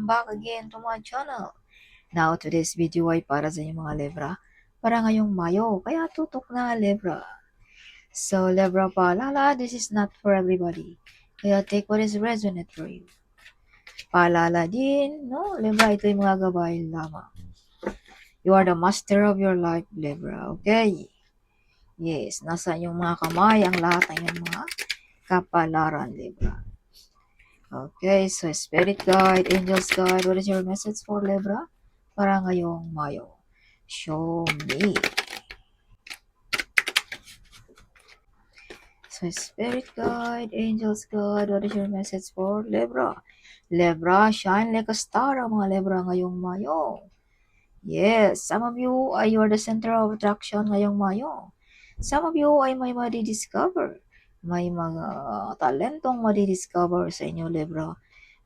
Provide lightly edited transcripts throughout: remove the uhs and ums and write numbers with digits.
welcome back again to my channel. Now, today's video ay para sa inyong mga Libra. Para ngayong Mayo, kaya tutok na Libra. So, Libra paalala, this is not for everybody. Kaya take what is resonant for you. Paalala din, no? Libra, ito yung mga gawain lamang. You are the master of your life, Libra. Okay? Yes, nasa inyong mga kamay ang lahat ng inyong mga kapalaran, Libra. Okay, so Spirit Guide, Angels Guide, what is your message for Libra? Para ngayong Mayo. Show me. So Spirit Guide, Angels Guide, what is your message for Libra? Libra, shine like a star ang mga Libra ngayong Mayo. Yes, some of you ay you are the center of attraction ngayong Mayo. Some of you ay may madi-discover. May mga talentong madi-discover sa inyo, Libra,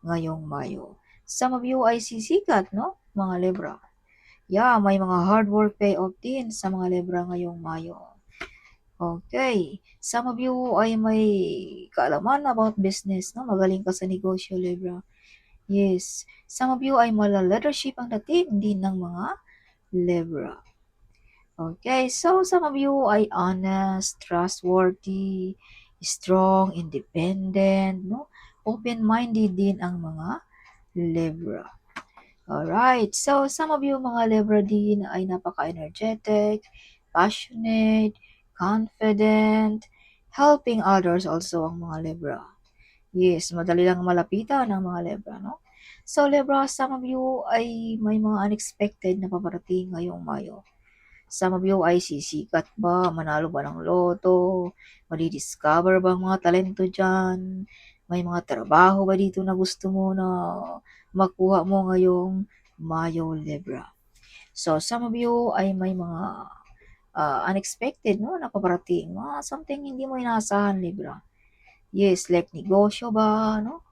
ngayong Mayo. Some of you ay sisikat, no? Mga Libra. Yeah, may mga hard work payoff din sa mga Libra ngayong Mayo. Okay. Some of you ay may kaalaman about business, no? Magaling ka sa negosyo, Libra. Yes. Some of you ay mala-leadership ang dating din ng mga Libra. Okay, so some of you ay honest, trustworthy, strong, independent, no? Open-minded din ang mga Libra. Alright, so some of you mga Libra din ay napaka-energetic, passionate, confident, helping others also ang mga Libra. Yes, madali lang malapitan ang mga Libra, no? So Libra, some of you ay may mga unexpected na paparating ngayong Mayo. Some of you ay sisikat ba, manalo ba ng loto, madi-discover ba ang mga talento dyan, may mga trabaho ba dito na gusto mo na makuha mo ngayong Mayo, Libra. So, some of you ay may mga unexpected, no, na paparating, something hindi mo inaasahan, Libra. Yes, like negosyo ba, no?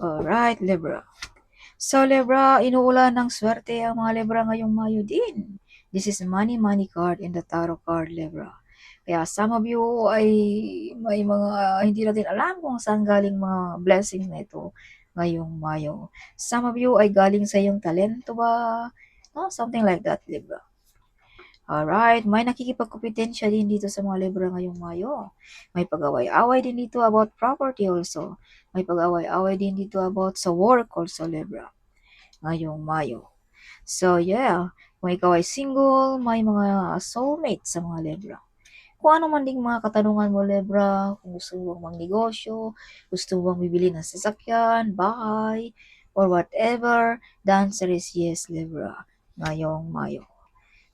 Alright, Libra. So, Libra, inuulan ng swerte ang mga Libra ngayong Mayo din. This is money card in the tarot card, Libra. Kaya some of you ay may mga hindi natin alam kung saan galing mga blessings na ito ngayong Mayo. Some of you ay galing sa iyong talento ba? No? Something like that, Libra. Alright, may nakikipagkompetensya din dito sa mga Libra ngayong Mayo. May pag-away-away din dito about property also. May pag-away-away din dito about sa work also, Libra, ngayong Mayo. So, yeah, kung ikaw ay single, may mga soulmate sa mga Libra. Kung ano man ding mga katanungan mo, Libra, kung gusto mo bang magnegosyo, gusto mo bang bibili ng sasakyan, bahay, or whatever, the answer is yes, Libra, ngayong Mayo.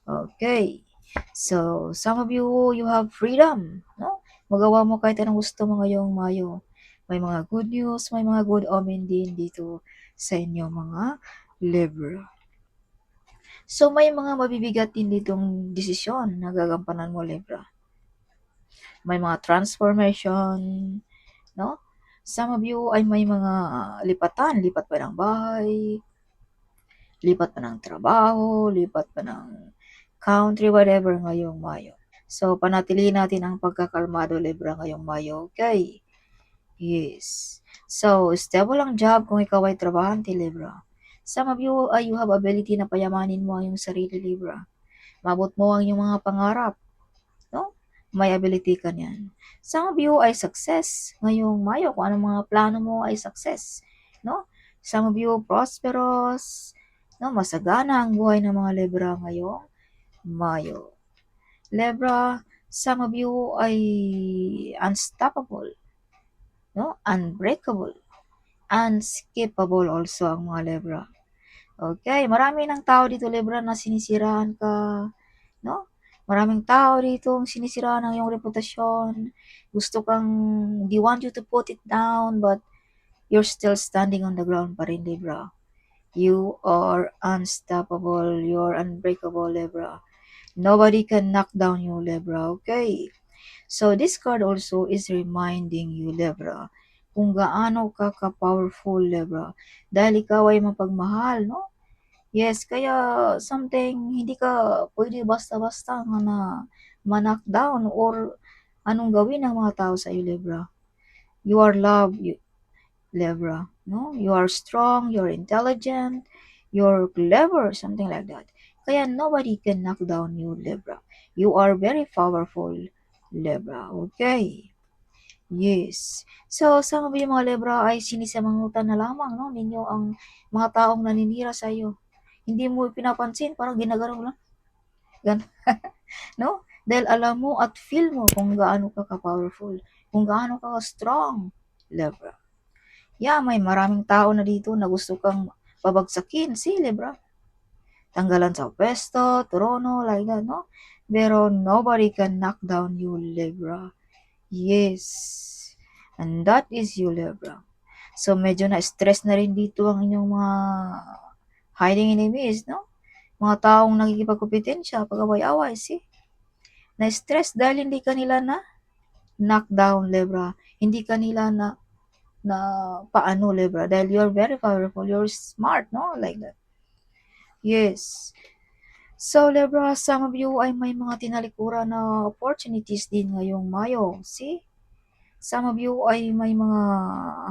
Okay. So, some of you, you have freedom, no? Magawa mo kahit anong gusto mo ngayong Mayo. May mga good news, may mga good omen din dito sa inyo mga Libra. So, may mga mabibigat din ditong desisyon na gagampanan mo, Libra. May mga transformation, no? Some of you ay may mga lipatan, lipat pa ng bahay, lipat pa ng trabaho, lipat pa ng country, whatever ngayong Mayo. So, panatilihin natin ang pagkakalmado, Libra, ngayong Mayo, okay? Yes. So, stable ang job kung ikaw ay trabahante, Libra. Some of you, you have ability na payamanin mo ang iyong sarili, Libra. Mabot mo ang iyong mga pangarap, no? May ability ka niyan. Some of you ay success ngayong Mayo. Kung anong mga plano mo ay success, no? Some of you prosperous, no? Masagana ang buhay ng mga Libra ngayong Mayo. Libra, some of you ay unstoppable, no? Unbreakable, unskippable also ang mga Libra. Okay, marami ng tao dito, Libra, na sinisiraan ka, no? Maraming tao dito ang sinisiraan ng iyong reputasyon. Gusto kang, they want you to put it down, but you're still standing on the ground pa rin, Libra. You are unstoppable, you're unbreakable, Libra. Nobody can knock down you, Libra, okay? So, this card also is reminding you, Libra, kung gaano ka ka-powerful, Libra. Dahil ikaw ay mapagmahal, no? Yes, kaya something, hindi ka pwede basta-basta nga na ma-knockdown or anong gawin ng mga tao sa iyo, Libra. You are loved, Libra. no? You are strong, you're intelligent, you're clever, something like that. Kaya nobody can knock down you, Libra. You are very powerful, Libra. Okay. Yes. So, sa mga mga Libra ay sinisamangutan na lamang, no, ninyo ang mga taong naninira sa iyo. Hindi mo pinapansin, parang ginagano lang. Gan no? Dahil alam mo at feel mo kung gaano ka ka-powerful, kung gaano ka strong, Libra. Yeah, may maraming tao na dito na gusto kang pabagsakin, si Libra. Tanggalan sa pwesto, trono, like that, no? Pero nobody can knock down you, Libra. Yes. And that is you, Libra. So, medyo na-stress na rin dito ang inyong mga hiding enemies, no? Mga taong nakikipagkompetensya, pag-away-away, see? Na-stress dahil hindi kanila na knockdown, Libra. Hindi kanila na paano, Libra. Dahil you're very powerful, you're smart, no? Like that. Yes. So, Libra, some of you ay may mga tinalikuran na opportunities din ngayong Mayo. See? Some of you ay may mga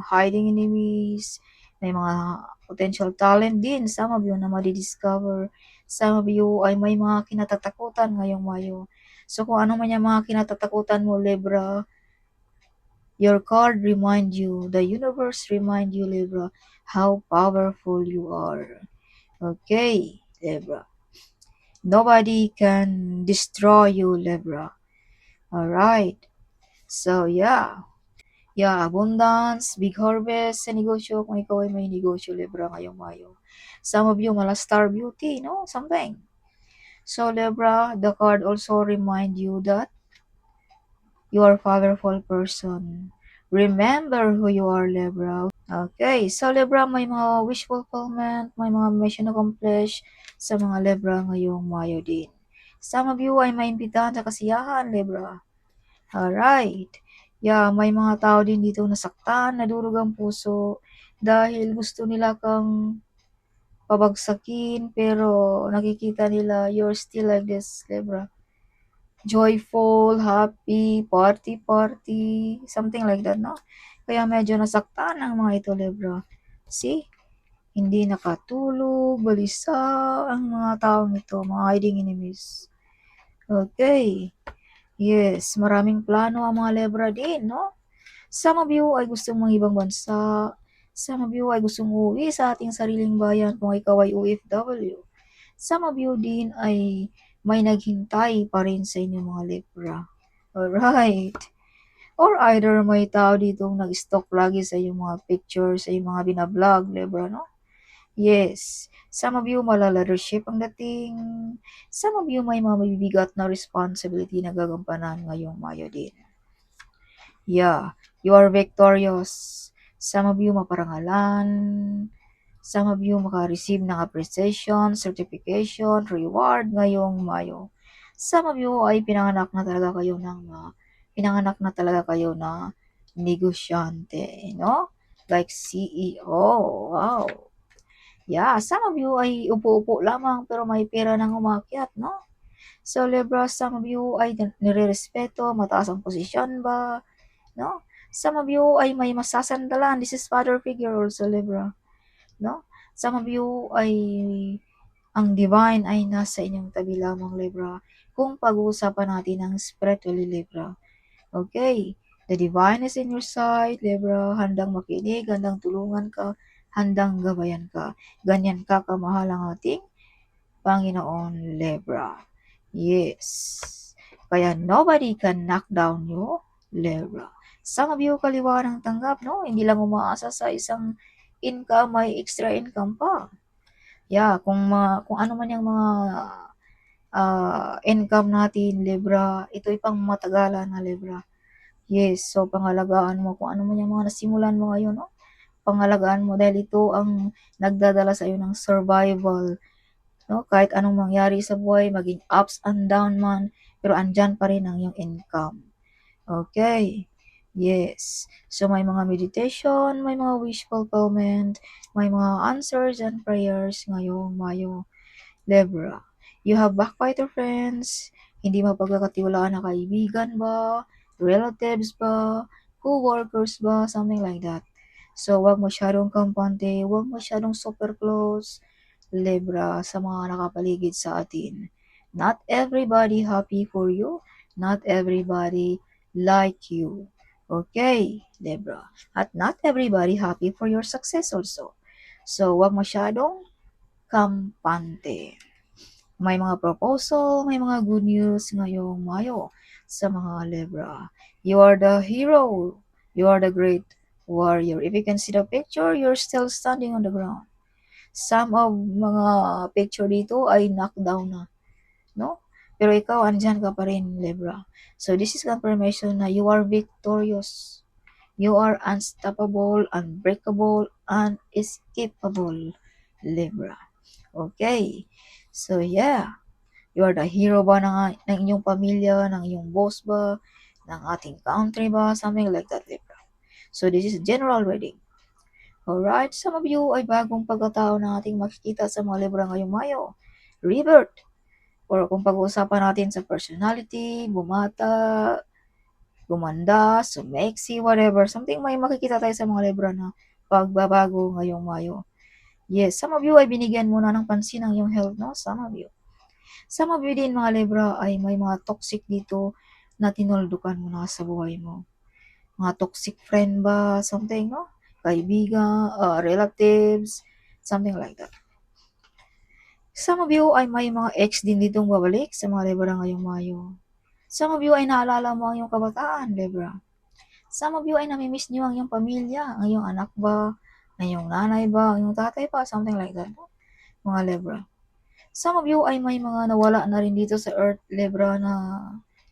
hiding enemies, may mga potential talent din. Some of you na madi-discover. Some of you ay may mga kinatatakutan ngayong Mayo. So, kung ano man yung mga kinatatakutan mo, Libra, your card remind you, the universe remind you, Libra, how powerful you are. Okay, Libra. Nobody can destroy you, Libra. Alright. So, yeah. Yeah, abundance, big harvest sa negosyo. Kung ikaw ay may negosyo, Libra, ngayong Mayo. Some of you, mala star beauty, no? Something. So, Libra, the card also remind you that you are a powerful person. Remember who you are, Libra. Okay, so Libra, may mga wish fulfillment, may mga mission accomplished sa mga Libra ngayong Mayo din. Some of you ay maimbitahan sa kasiyahan, Libra. Alright. Yeah, may mga tao din dito nasaktan, nadurog ang puso dahil gusto nila kang pabagsakin pero nakikita nila you're still like this, Libra. Joyful, happy, party, something like that, no? Kaya medyo nasaktan ang mga ito, Libra. See? Hindi nakatulog, balisa ang mga taong ito, mga hiding enemies. Okay. Yes, maraming plano ang mga Libra din, no? Some of you ay gustong ibang bansa. Some of you ay gustong umuwi sa ating sariling bayan kung ikaw ay OFW. Some of you din ay may naghintay pa rin sa inyong mga Libra. Alright. Or either may tao ditong nag-stalk lagi sa iyong mga pictures, sa iyong mga binablog, Libra, no? Yes. Some of you malaleadership ang dating. Some of you may mga mabibigat na responsibility na gagampanan ngayong Mayo din. Yeah, you are victorious. Some of you maparangalan. Some of you maka-receive ng appreciation, certification, reward ngayong Mayo. Some of you ay pinanganak na talaga kayo na negosyante, no? Like CEO. Wow. Yeah, some of you ay upo-upo lamang pero may pera nang umakyat, no? So, Libra, some of you ay nire-respeto, mataas ang posisyon ba, no? Some of you ay may masasandalan. This is father figure also, Libra, no? Some of you ay ang divine ay nasa inyong tabi lamang, Libra. Kung pag-uusapan natin ang spiritually, Libra. Okay, the divine is in your side, Libra. Handang makinig, handang tulungan ka, handang gabayan ka. Ganyan ka kamahal ang ating Panginoon, Libra. Yes. Kaya nobody can knock down you, Libra. Some of you kaliwa ng tanggap, no? Hindi lang umaasa sa isang income, may extra income pa. Yeah, kung ano man yung mga income natin, Libra, ito'y pang matagalan na Libra. Yes, so pangalagaan mo kung ano man yung mga nasimulan mo ngayon, no? Pangalagaan mo dahil ito ang nagdadala sa iyo ng survival, no? Kahit anong mangyari sa buhay, maging ups and down man, pero andyan pa rin ang iyong income. Okay. Yes. So, may mga meditation, may mga wish fulfillment, may mga answers and prayers ngayong Mayo, Libra. You have backbiter friends, hindi mapagkakatiwalaan na kaibigan ba, relatives ba, co-workers ba, something like that. So, wag masyadong kampante, wag masyadong super close, Libra, sa mga nakapaligid sa atin. Not everybody happy for you, not everybody like you. Okay, Libra. At not everybody happy for your success also. So, wag masyadong kampante. May mga proposal, may mga good news ngayong Mayo sa mga Libra. You are the hero. You are the great warrior. If you can see the picture, you're still standing on the ground. Some of mga picture dito ay knockdown na, no? Pero ikaw, andyan ka pa rin, Libra. So, this is confirmation na you are victorious. You are unstoppable, unbreakable, unescapable, Libra. Okay. So, yeah. You are the hero ba ng inyong pamilya, ng iyong boss ba, ng ating country ba, something like that, Libra. So, this is general reading. Alright, some of you ay bagong pagkatao na ating makikita sa mga Libra ngayong Mayo. Rebirth. Or kung pag-uusapan natin sa personality, bumata, gumanda, sumeksi, whatever. Something may makikita tayo sa mga Libra na pagbabago ngayong Mayo. Yes, some of you ay binigyan muna ng pansin ang iyong health, no? Some of you. Some of you din, mga Libra, ay may mga toxic dito na tinuldukan mo na sa buhay mo. Mga toxic friend ba, something, no? Kaibigan, relatives, something like that. Some of you ay may mga ex din ditong babalik sa mga Libra ngayong Mayo. Some of you ay naalala mo ang iyong kabataan, Libra. Some of you ay namimiss niyo ang iyong pamilya, ang iyong anak ba, ang iyong nanay ba, ang iyong tatay pa, something like that, mga Libra. Some of you ay may mga nawala na rin dito sa Earth, Libra, na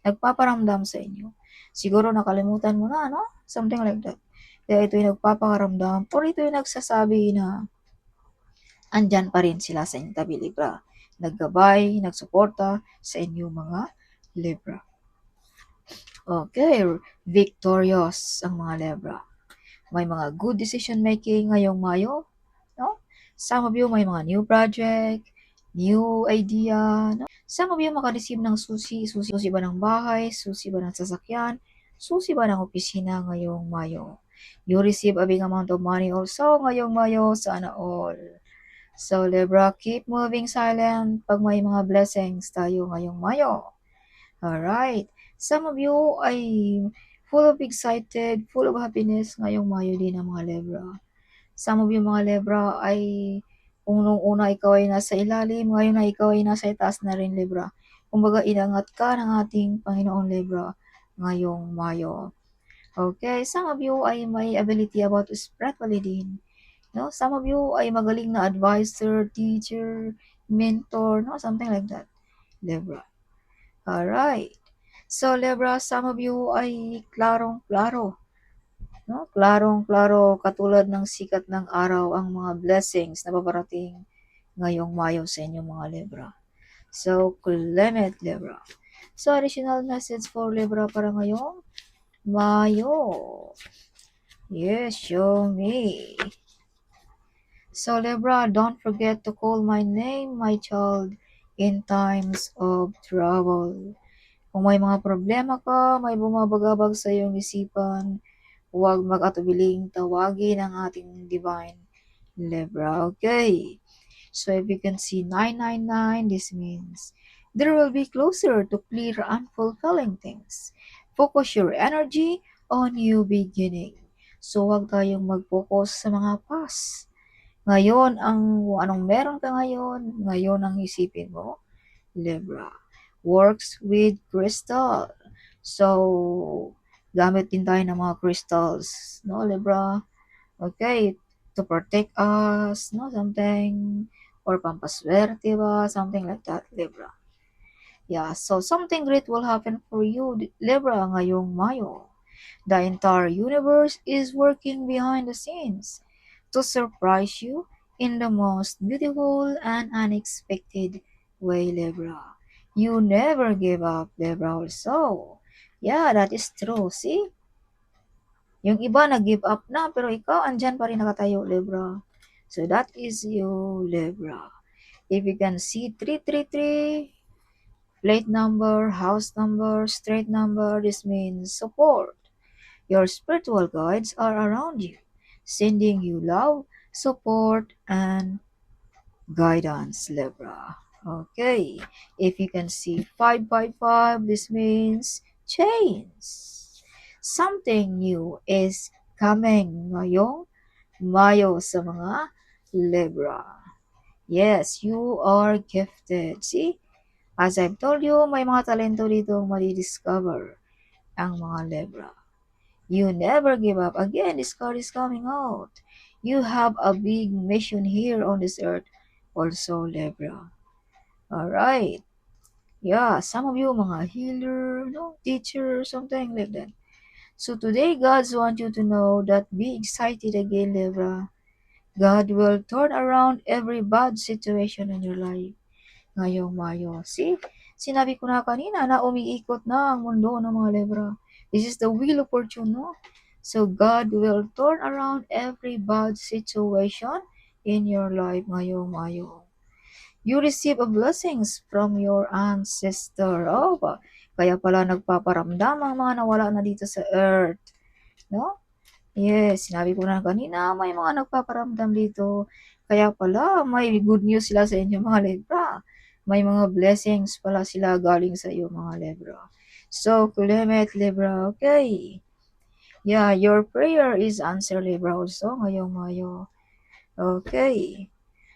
nagpaparamdam sa inyo. Siguro nakalimutan mo na, no? Something like that. Kaya ito'y nagpapakaramdam or ito'y nagsasabi na andyan pa rin sila sa inyong tabi, Libra. Naggabay, nagsuporta sa inyong mga Libra. Okay, victorious ang mga Libra. May mga good decision making ngayong Mayo, no? Some of you may mga new project, new idea, no? Some of you makareceive ng susi ba ng bahay, susi ba ng sasakyan, susi ba ng opisina ngayong Mayo. You receive a big amount of money also ngayong Mayo, sana all. So, Libra, keep moving silent pag may mga blessings tayo ngayong Mayo. Alright. Some of you ay full of excited, full of happiness ngayong Mayo din ang mga Libra. Some of you, mga Libra, ay kung nung una ikaw ay nasa ilalim, ngayon na ikaw ay nasa itaas na rin, Libra. Kumbaga, inangat ka ng ating Panginoon, Libra, ngayong Mayo. Okay, some of you ay may ability about spiritually din. No? Some of you ay magaling na advisor, teacher, mentor, no? Something like that, Libra. Alright. So, Libra, some of you ay klarong-klaro, no? Klarong-klaro, katulad ng sikat ng araw ang mga blessings na paparating ngayong Mayo sa inyong mga Libra. So, Clement, Libra. So, additional message for Libra para ngayong Mayo. Yes, show me. So, Libra, don't forget to call my name, my child, in times of trouble. Kung may mga problema ka, may bumabagabag sa iyong isipan, huwag mag-atubiling tawagin ang ating divine Libra. Okay. So if you can see 999, this means there will be closer to clear unfulfilling things. Focus your energy on new beginning. So huwag tayong mag-focus sa mga past. Ngayon, kung anong meron ka ngayon ang isipin mo, Libra. Works with crystal. So, gamit din tayo ng mga crystals, no, Libra? Okay, to protect us, no, something, or pampaswerte ba, something like that, Libra. Yeah, so something great will happen for you, Libra, ngayong Mayo. The entire universe is working behind the scenes to surprise you in the most beautiful and unexpected way, Libra. You never give up, Libra, also. Yeah, that is true. See? Yung iba nag-give up na, pero ikaw andyan pa rin nakatayo, Libra. So that is you, Libra. If you can see 333, plate number, house number, street number, this means support. Your spiritual guides are around you. sending you love, support, and guidance, Libra. Okay, if you can see 555, this means change. Something new is coming ngayong Mayo sa mga Libra. Yes, you are gifted. See, as I've told you, may mga talento dito madi-discover ang mga Libra. You never give up. Again, this card is coming out. You have a big mission here on this earth. Also, Libra. Alright. Yeah, some of you mga healer, no, teacher, something like that. So today, God wants you to know that be excited again, Libra. God will turn around every bad situation in your life ngayong Mayo. See, sinabi ko na kanina na umiikot na ang mundo ng mga Libra. This is the wheel of fortune, no? So God will turn around every bad situation in your life ngayong Mayo. You receive a blessings from your ancestor. Oh, kaya pala nagpaparamdam ang mga nawala na dito sa earth. No? Yes, sinabi ko na kanina, may mga nagpaparamdam dito. Kaya pala, may good news sila sa inyo mga Libra. May mga blessings pala sila galing sa iyo mga Libra. So, Kulimet Libra, okay. Yeah, your prayer is answered Libra also ngayong Mayo. Okay.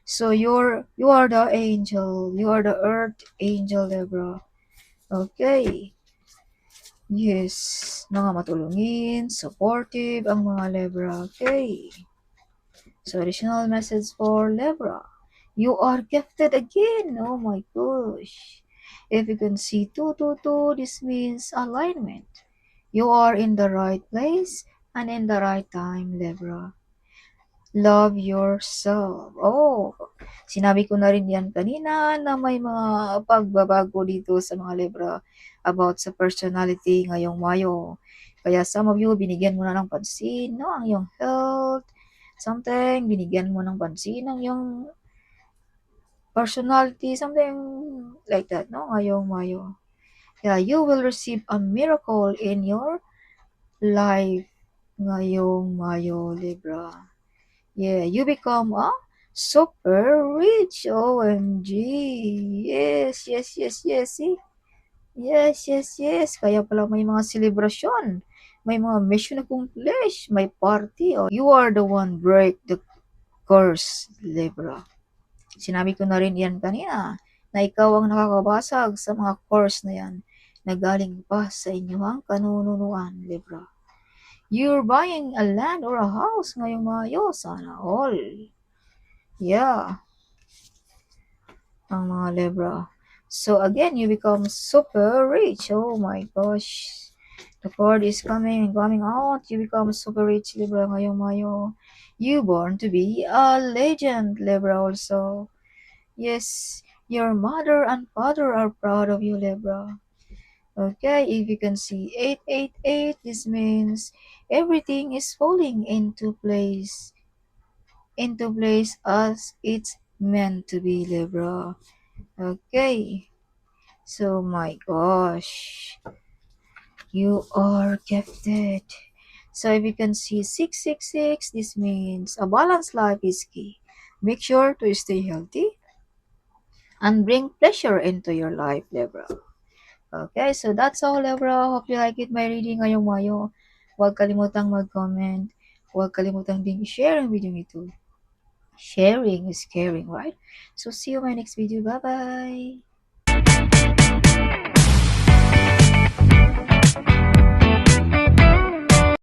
So you are the angel. You are the earth angel, Libra. Okay. Yes. Mga matulungin, supportive ang mga Libra. Okay. So additional message for Libra. You are gifted again. Oh my gosh. If you can see 222, this means alignment. You are in the right place and in the right time, Libra. Love yourself. Oh, sinabi ko na rin yan kanina na may mga pagbabago dito sa mga Libra about sa personality ngayong Mayo. Kaya some of you, binigyan mo na ng pansin, no, ang iyong health, something, binigyan mo ng pansin ang iyong personality, something like that, no, ngayong Mayo. Yeah, you will receive a miracle in your life ngayong Mayo, Libra. Yeah, you become a super rich. OMG. Yes, yes, yes, yes. See? Yes, yes, yes. Kaya pala may mga celebration. May mga mission accomplished. May party. Oh, you are the one break the curse, Libra. Sinabi ko na rin yan kanina na ikaw ang nakakabasag sa mga curse na yan na galing pa sa inyong kanununuan, Libra. You're buying a land or a house ngayong Mayo. Sana all. Yeah, ang mga Libra. So again, you become super rich. Oh my gosh. The card is coming out. You become super rich, Libra, ngayong Mayo. You born to be a legend, Libra also. Yes, your mother and father are proud of you, Libra. Okay, if you can see 888, this means everything is falling into place as it's meant to be, Libra. Okay. So, my gosh, you are gifted. So, if you can see 666, this means a balanced life is key. Make sure to stay healthy and bring pleasure into your life, Libra. Okay, so that's all, Libra. Hope you like it, my reading ngayong Mayo. Huwag kalimutang mag-comment. Huwag kalimutang ding share ang video ito. Sharing is caring, right? So, see you in my next video. Bye-bye!